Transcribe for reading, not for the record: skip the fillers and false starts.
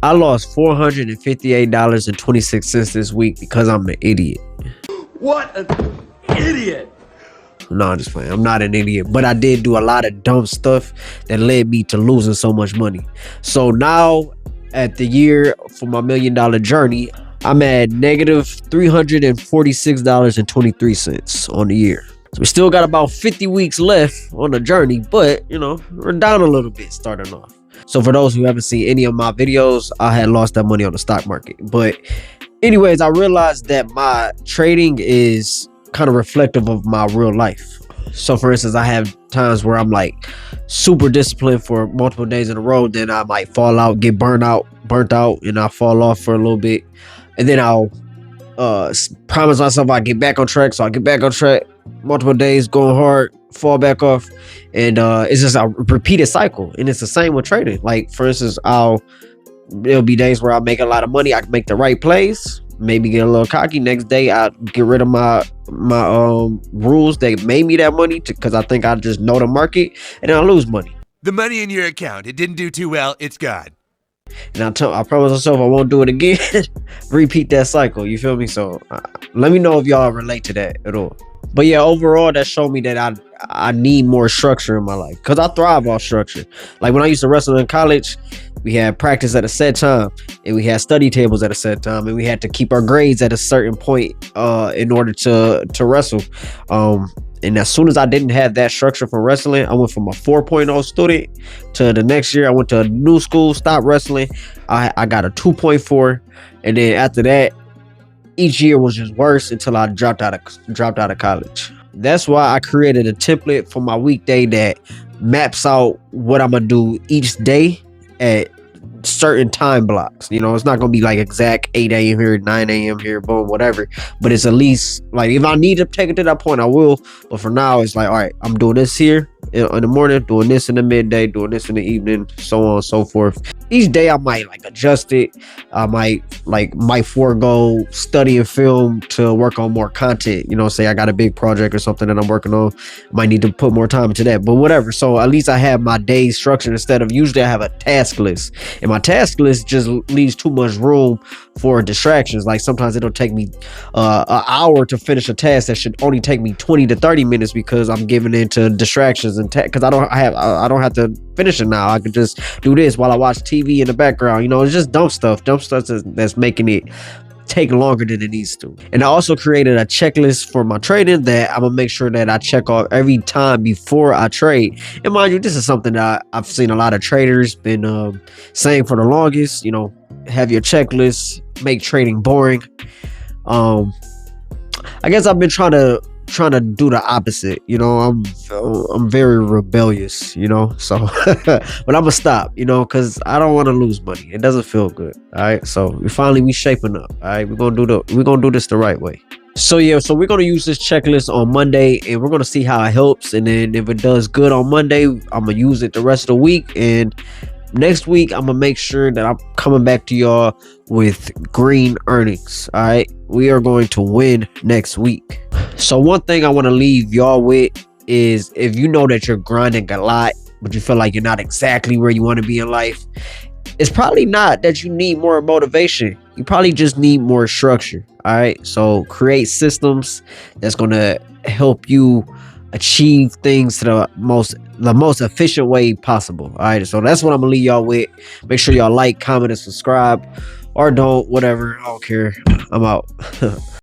I lost $458.26 this week because I'm an idiot. What an idiot! No, I'm just playing. I'm not an idiot, but I did do a lot of dumb stuff that led me to losing so much money. So now at the year for my $1 million journey, I'm at negative $346.23 on the year. So we still got about 50 weeks left on the journey, but we're down a little bit starting off. So for those who haven't seen any of my videos, I had lost that money on the stock market. But anyways, I realized that my trading is kind of reflective of my real life. So for instance, I have times where I'm like super disciplined for multiple days in a row, then I might fall out, get burnt out, and I fall off for a little bit, and then I'll promise myself I get back on track. So I get back on track, multiple days going hard, fall back off, and it's just a repeated cycle. And it's the same with trading. Like for instance, there'll be days where I make a lot of money, I can make the right plays, maybe get a little cocky. Next day I get rid of my rules that made me that money because I think I just know the market, and I lose money. The money in your account, it didn't do too well, it's gone. And I promise myself I won't do it again. Repeat that cycle, you feel me? So let me know if y'all relate to that at all. But yeah, overall that showed me that I need more structure in my life, because I thrive off structure. Like when I used to wrestle in college, we had practice at a set time, and we had study tables at a set time, and we had to keep our grades at a certain point in order to wrestle. And as soon as I didn't have that structure for wrestling, I went from a 4.0 student to the next year I went to a new school, stopped wrestling. I got a 2.4, and then after that, each year was just worse until I dropped out of college. That's why I created a template for my weekday that maps out what I'm gonna do each day at certain time blocks. It's not gonna be like exact 8 a.m. here, 9 a.m. here, boom, whatever, but it's at least like, if I need to take it to that point, I will. But for now, it's like, all right, I'm doing this here in the morning, doing this in the midday, doing this in the evening, so on and so forth. Each day I might like adjust it. I might forego studying film to work on more content. Say I got a big project or something that I'm working on, might need to put more time into that, but whatever. So at least I have my day structured, instead of usually I have a task list, and my task list just leaves too much room for distractions. Like sometimes it'll take me an hour to finish a task that should only take me 20 to 30 minutes because I'm giving into distractions, and because I don't have to finish it now. I could just do this while I watch TV in the background. It's just dumb stuff that's making it take longer than it needs to. And I also created a checklist for my trading that I'm gonna make sure that I check off every time before I trade. And mind you, this is something that I've seen a lot of traders been saying for the longest. Have your checklist, make trading boring. I guess I've been trying to do the opposite. I'm very rebellious, so but I'm gonna stop, because I don't want to lose money. It doesn't feel good. All right, so we shaping up. All right, we're gonna do this the right way. So yeah, so we're gonna use this checklist on Monday, and we're gonna see how it helps. And then if it does good on Monday, I'm gonna use it the rest of the week. And next week, I'm gonna make sure that I'm coming back to y'all with green earnings. All right, we are going to win next week. So one thing I want to leave y'all with is, if you know that you're grinding a lot, but you feel like you're not exactly where you want to be in life, it's probably not that you need more motivation. You probably just need more structure. All right, so create systems that's going to help you achieve things to the most efficient way possible. All right, so that's what I'm gonna leave y'all with. Make sure y'all like, comment, and subscribe, or don't, whatever. I don't care. I'm out.